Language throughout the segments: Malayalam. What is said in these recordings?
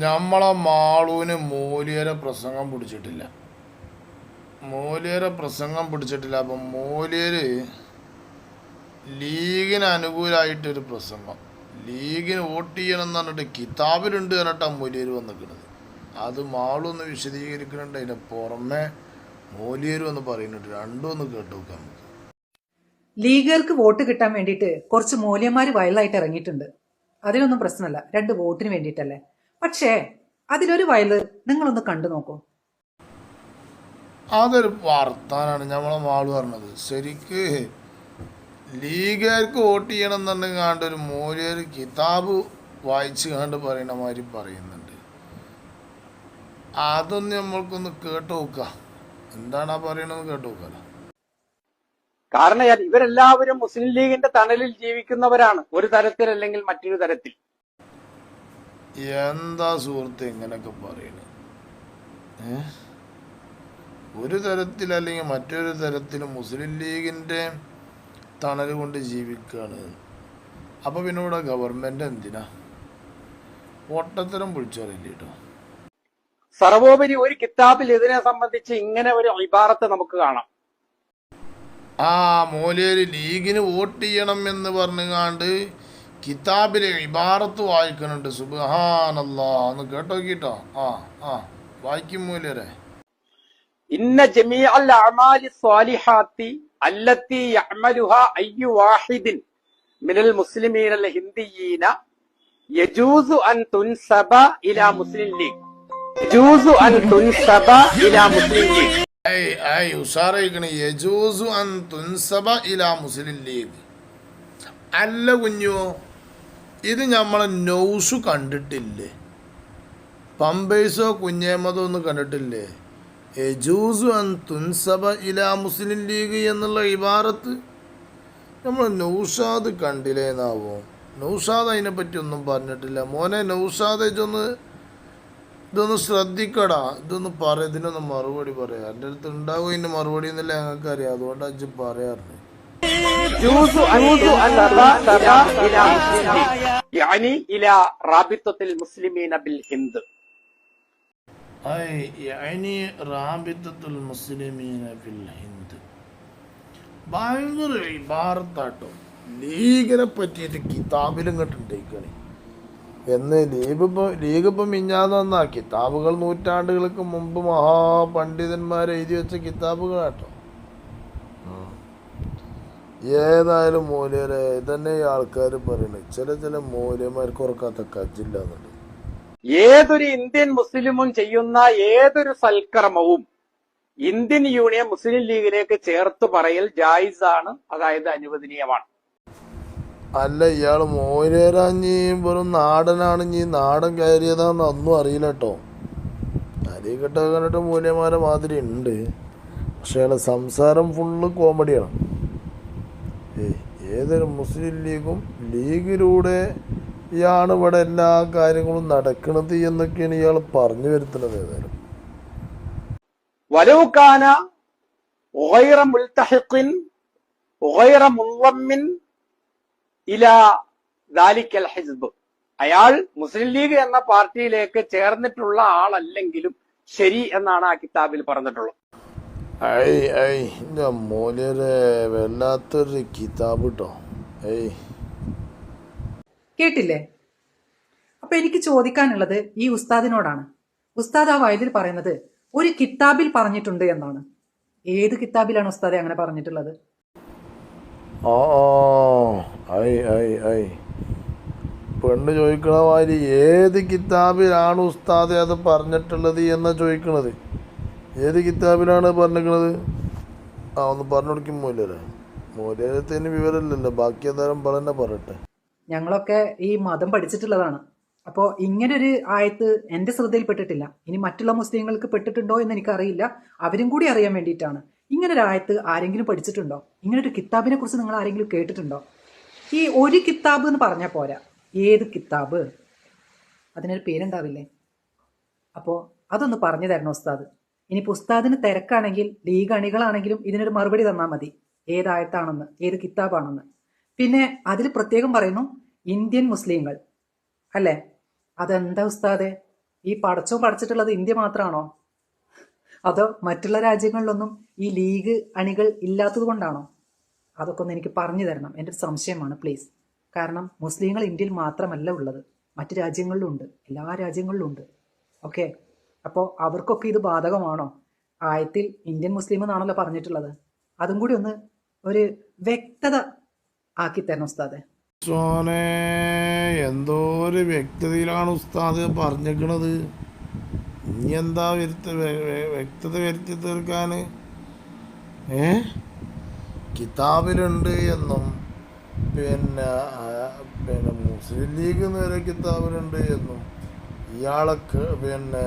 നമ്മളെ മാളൂന് മൂലിയരെ പ്രസംഗം പിടിച്ചിട്ടില്ല. അപ്പം മൂലിയര് ലീഗിന് അനുകൂലമായിട്ടൊരു പ്രസംഗം, ലീഗിന് വോട്ട് ചെയ്യണം എന്ന് പറഞ്ഞിട്ട് കിതാബിലുണ്ട് പറഞ്ഞിട്ടാണ് മൂലിയർ വന്നിരിക്കുന്നത്. അത് മാളൊന്ന് വിശദീകരിക്കുന്നുണ്ട്. അതിൻ്റെ പുറമെ മൂലിയരും ഒന്ന് പറയുന്നുണ്ട്. രണ്ടും ഒന്ന് കേട്ടു നോക്കാം. ലീഗുകാർക്ക് വോട്ട് കിട്ടാൻ വേണ്ടിയിട്ട് കുറച്ച് മൂല്യന്മാർ വയലായിട്ട് ഇറങ്ങിയിട്ടുണ്ട്. അതിനൊന്നും പ്രശ്നമല്ല, 2 വോട്ടിന് വേണ്ടിയിട്ടല്ലേ. പക്ഷേ അതിലൊരു വയല് നിങ്ങളൊന്ന് കണ്ടു നോക്കൂ. അതൊരു വർത്താനാണ് നമ്മളെ മാള് പറഞ്ഞത്. ശരിക്ക് ലീഗുകാർക്ക് വോട്ട് ചെയ്യണം എന്നുണ്ടെങ്കിൽ കാണ്ട് ഒരു മൂല്യർ കിതാബ് വായിച്ച് കണ്ട് പറയണ മാതിരി പറയുന്നുണ്ട്. അതൊന്ന് നമ്മൾക്കൊന്ന് കേട്ടു നോക്കുക. എന്താണ് ആ പറയണമെന്ന് കേട്ടു നോക്കാലോ. കാരണം ഇവരെല്ലാവരും മുസ്ലിം ലീഗിന്റെ തണലിൽ ജീവിക്കുന്നവരാണ്, ഒരു തരത്തിൽ അല്ലെങ്കിൽ മറ്റൊരു തരത്തിൽ. എന്താ സുഹൃത്ത് ഇങ്ങനെയൊക്കെ പറയണത്? ഒരു തരത്തിൽ അല്ലെങ്കിൽ മറ്റൊരു തരത്തിൽ മുസ്ലിം ലീഗിൻ്റെ തണൽ കൊണ്ട് ജീവിക്കുകയാണ്. അപ്പോൾ പിന്നെ ഇവിടെ ഗവൺമെൻറ് എന്തിനാ? പൊട്ടത്തരം പൊളിച്ചറിയില്ല കേട്ടോ. സർവോപരി ഒരു കിതാബിൽ ഇതിനെ സംബന്ധിച്ച് ഇങ്ങനെ ഒരു ഇബാറത്ത് നമുക്ക് കാണാം. മൂലേര് ലീഗിന് വോട്ട് ചെയ്യണം എന്ന് പറഞ്ഞുകാണ്ട് കിതാബിലെ ഇബാറത്ത് വായിക്കുന്നുണ്ട്. സുബ്ഹാനല്ലാ, ഒന്ന് കേട്ടോ. വായിക്കും മൂലേരെ. ഇന്ന ജമീഅൽ അഅമാലി സ്വാലിഹാത്തി അല്ലത്തി യഅമലുഹാ അയ്യു വാഹിദിൻ മിനൽ മുസ്ലിമീനൽ ഹിന്ദിയീന യജൂസു അൻ തുൻസബ ഇലാ മുസ്ലിം ലീഗ്. യജൂസു അൻ തുൻസബ ഇലാ മുസ്ലിം ലീഗ്. അല്ല കുഞ്ഞോ, ഇത് നമ്മളെ നൗസു കണ്ടിട്ടില്ലേ? പമ്പേഴ്സോ കുഞ്ഞേമതോ ഒന്നും കണ്ടിട്ടില്ലേ? യജൂസു അൻ തുൻസബ ഇലാ മുസ്ലിം ലീഗ് എന്നുള്ള ഇബാറത്ത് നമ്മൾ നൗഷാദ് കണ്ടില്ലേന്നാവോ? നൗഷാദ് അതിനെപ്പറ്റി ഒന്നും പറഞ്ഞിട്ടില്ല. മോനെ നൗഷാദ് ഇതൊന്ന് ശ്രദ്ധിക്കടാ, ഇതിനൊന്ന് മറുപടി പറയാം. എൻ്റെ അടുത്ത് ഉണ്ടാവും ഇതിന് മറുപടി എന്നല്ല ഞങ്ങൾക്ക് അറിയാം, അതുകൊണ്ട് അജ്ജ് പറയാറുണ്ട്. ഭയങ്കര ഇബാറത്താട്ടോ. ലീഗിനെ പറ്റിയിട്ട് കിതാബിലും കണ്ടുണ്ടായിക്കണേ എന്ന് ലീഗ് ഇപ്പം മിഞ്ഞാന്നാ. കിതാബുകൾ നൂറ്റാണ്ടുകൾക്ക് മുമ്പ് മഹാപണ്ഡിതന്മാർ എഴുതി വെച്ച കിതാബുകളാട്ടോ. ഏതായാലും മൂല്യരെ ഇതന്നെ ഈ ആൾക്കാർ പറയണത്. ചില മൂല്യന്മാർക്ക് ഉറക്കാത്ത കജ്ജില്ല എന്നുണ്ട്. ഏതൊരു ഇന്ത്യൻ മുസ്ലിമും ചെയ്യുന്ന ഏതൊരു സൽക്കർമ്മവും ഇന്ത്യൻ യൂണിയൻ മുസ്ലിം ലീഗിലേക്ക് ചേർത്ത് പറയൽ ജായിസാണ്, അതായത് അനുവദനീയമാണ്. അല്ല, ഇയാൾ മോരേരാഞ്ഞി വെറും നാടനാണ്, നീ നാടൻ കയറിയതാന്ന് ഒന്നും അറിയില്ല കേട്ടോ. അരികെട്ട കണ്ടിട്ട് മൂല്യന്മാരെ മാതിരി ഉണ്ട്, പക്ഷെ അയാളെ സംസാരം ഫുള്ള് കോമഡിയാണ്. ഏതൊരു മുസ്ലിം ലീഗിലൂടെയാണ് ഇവിടെ എല്ലാ കാര്യങ്ങളും നടക്കുന്നത് എന്നൊക്കെയാണ് ഇയാൾ പറഞ്ഞു വരുത്തുന്നത്. ഏതായാലും വലൗകാന ഗൈറ മുൽതഹിഖിൻ ഗൈറ മുൻളമ്മിൻ ഇലാ ദാലിക്കൽ ഹിസ്ബ്, അയാൾ മുസ്ലിം ലീഗ് എന്ന പാർട്ടിയിലേക്ക് ചേർന്നിട്ടുള്ള ആളല്ലെങ്കിലും ശരി എന്നാണ് ആ കിതാബിൽ പറഞ്ഞിട്ടുള്ളത്. വല്ലാത്തൊരു കിതാബ് കേട്ടോ. കേട്ടില്ലേ? അപ്പൊ എനിക്ക് ചോദിക്കാനുള്ളത് ഈ ഉസ്താദിനോടാണ്. ഉസ്താദ് ആ വയലിൽ പറയുന്നത് ഒരു കിതാബിൽ പറഞ്ഞിട്ടുണ്ട് എന്നാണ്. ഏത് കിതാബിലാണ് ഉസ്താദെ അങ്ങനെ പറഞ്ഞിട്ടുള്ളത്? പെണ്ണ് ചോദിക്കണ മാതിരി ഏത് കിതാബിലാണ് ഉസ്താദെ അത് പറഞ്ഞിട്ടുള്ളത് എന്നാ ചോദിക്കണത്. ഏത് കിതാബിലാണ് പറഞ്ഞിരിക്കണത്? ഒന്ന് പറഞ്ഞു കൊടുക്കും മൂല്യരെ. മൂല്യത്തിന് വിവരമില്ലല്ലോ, ബാക്കി എന്തായാലും പറഞ്ഞ പറയട്ടെ. ഞങ്ങളൊക്കെ ഈ മതം പഠിച്ചിട്ടുള്ളതാണ്. അപ്പോൾ ഇങ്ങനൊരു ആയത്ത് എൻ്റെ ശ്രദ്ധയിൽപ്പെട്ടിട്ടില്ല. ഇനി മറ്റുള്ള മുസ്ലിങ്ങൾക്ക് പെട്ടിട്ടുണ്ടോ എന്ന് എനിക്കറിയില്ല. അവരും കൂടി അറിയാൻ വേണ്ടിയിട്ടാണ്. ഇങ്ങനൊരു ആയത്ത് ആരെങ്കിലും പഠിച്ചിട്ടുണ്ടോ? ഇങ്ങനൊരു കിതാബിനെ കുറിച്ച് നിങ്ങൾ ആരെങ്കിലും കേട്ടിട്ടുണ്ടോ? ഈ ഒരു കിതാബ് എന്ന് പറഞ്ഞാൽ പോരാ, ഏത് കിതാബ്? അതിനൊരു പേരുണ്ടാവില്ലേ? അപ്പോൾ അതൊന്ന് പറഞ്ഞു തരണം ഉസ്താദ്. ഇനിയിപ്പോൾ ഉസ്താദിന് തിരക്കാണെങ്കിൽ ലീഗ് അണികളാണെങ്കിലും ഇതിനൊരു മറുപടി തന്നാൽ മതി, ഏതായത്താണെന്ന്, ഏത് കിതാബാണെന്ന്. പിന്നെ അതിൽ പ്രത്യേകം പറയുന്നു ഇന്ത്യൻ മുസ്ലിങ്ങൾ അല്ലേ? അതെന്താ ഉസ്താദെ? ഈ പടച്ചോൻ പഠിച്ചിട്ടുള്ളത് ഇന്ത്യ മാത്രമാണോ? അതോ മറ്റുള്ള രാജ്യങ്ങളിലൊന്നും ഈ ലീഗ് അണികൾ ഇല്ലാത്തത് കൊണ്ടാണോ? അതൊക്കെ ഒന്ന് എനിക്ക് പറഞ്ഞു തരണം. എൻ്റെ ഒരു സംശയമാണ് പ്ലീസ്. കാരണം മുസ്ലിങ്ങൾ ഇന്ത്യയിൽ മാത്രമല്ല ഉള്ളത്, മറ്റു രാജ്യങ്ങളിലും ഉണ്ട്, എല്ലാ രാജ്യങ്ങളിലും ഉണ്ട്. ഓക്കെ, അപ്പോൾ അവർക്കൊക്കെ ഇത് ബാധകമാണോ? ആയത്തിൽ ഇന്ത്യൻ മുസ്ലിം എന്നാണല്ലോ പറഞ്ഞിട്ടുള്ളത്. അതും കൂടി ഒന്ന് ഒരു വ്യക്തത ആക്കി തരണം ഉസ്താദെ. സോനെ, എന്തോ ഒരു വ്യക്തതയിലാണ് ഉസ്താദ് പറഞ്ഞിരിക്കണത്. ഇനി എന്താ വ്യക്തത വരുത്തി തീർക്കാൻ? കിതാബിലുണ്ട് എന്നും പിന്നെ പിന്നെ മുസ്ലിം ലീഗ് നേരെ കിതാബിലുണ്ട് എന്നും ഇയാളൊക്കെ പിന്നെ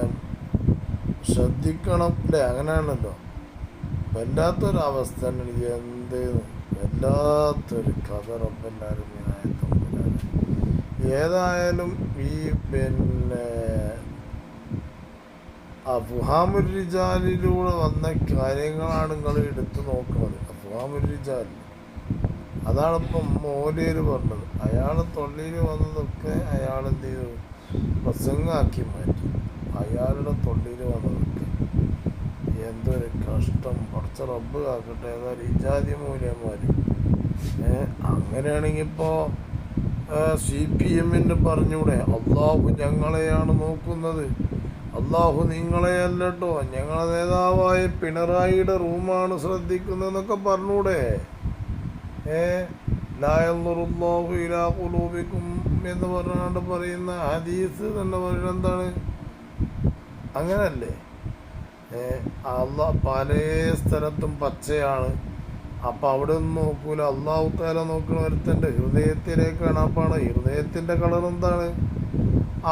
ശ്രദ്ധിക്കണം അല്ലേ? അങ്ങനെയാണല്ലോ. വല്ലാത്തൊരവസ്ഥ തന്നെ. എന്ത് വല്ലാത്തൊരു കഥ റബ്ബെല്ലാവരും ഏതായാലും ഈ പിന്നെ അഫ്ഹാമുർ റിജാലിലൂടെ വന്ന കാര്യങ്ങളാണ് നിങ്ങൾ എടുത്തു നോക്കുന്നത്. അഫ്ഹാമുർ റിജാൽ അതാണിപ്പം മോലിയർ പറഞ്ഞത്. അയാൾ തൊള്ളിയിൽ വന്നതൊക്കെ അയാൾ എന്ത് ചെയ്തു? പ്രസംഗമാക്കി മാറ്റി. അയാളുടെ തൊള്ളിയിൽ വന്നതൊക്കെ എന്തൊരു കഷ്ടം. കുറച്ച് റബ്ബ് കാക്കട്ടെ. ഏതായാലും ഇജാതി മൂല്യന്മാർ അങ്ങനെയാണെങ്കിൽ ഇപ്പോൾ CPM പറഞ്ഞൂടെ, അള്ളാഹു ഞങ്ങളെയാണ് നോക്കുന്നത്, അള്ളാഹു നിങ്ങളെയല്ല കേട്ടോ, ഞങ്ങളെ നേതാവായ പിണറായിയുടെ റൂമാണ് ശ്രദ്ധിക്കുന്നതെന്നൊക്കെ പറഞ്ഞൂടെ? ലായല്ലാഹു ഇലാ ഖുലൂബിക്കും എന്ന് പറഞ്ഞാണ്ട് പറയുന്ന ഹദീസ് തന്നെ പറയുന്നത് എന്താണ്? അങ്ങനല്ലേ? അള്ളാഹ് പല സ്ഥലത്തും പച്ചയാണ്. അപ്പം അവിടെ ഒന്നും നോക്കൂല. അള്ളാഹു തആല നോക്കുന്ന ഒരുത്തൻ്റെ ഹൃദയത്തിലേക്കാണ്. അപ്പം ഹൃദയത്തിൻ്റെ കളർ എന്താണ്?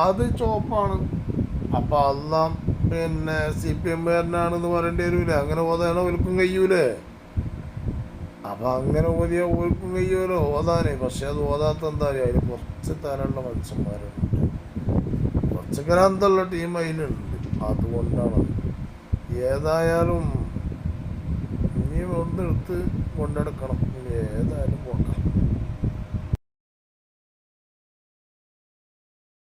അത് ചുവപ്പാണ്. അപ്പം അള്ളാഹ് പിന്നെ CPM കാരനാണെന്ന് പറയേണ്ടി വരൂലേ? അങ്ങനെ ഓതാനോ ഓൽക്കും കഴിയൂലേ? അപ്പം അങ്ങനെ ഓതിയ ഓൽക്കും കഴിയുമല്ലോ ഓതാനേ. പക്ഷെ അത് ഓതാത്ത എന്താ പറയുക, അതിൽ കുറച്ച് തരമുള്ള മനുഷ്യന്മാരുണ്ട്, കുറച്ച് ഗ്രാന്തമുള്ള ടീം അതിലുണ്ട്. അതുകൊണ്ടാണ്. ഏതായാലും ഇനി ഒന്നെടുത്ത് കൊണ്ടെടുക്കണം. ഏതായാലും പോക്കാം.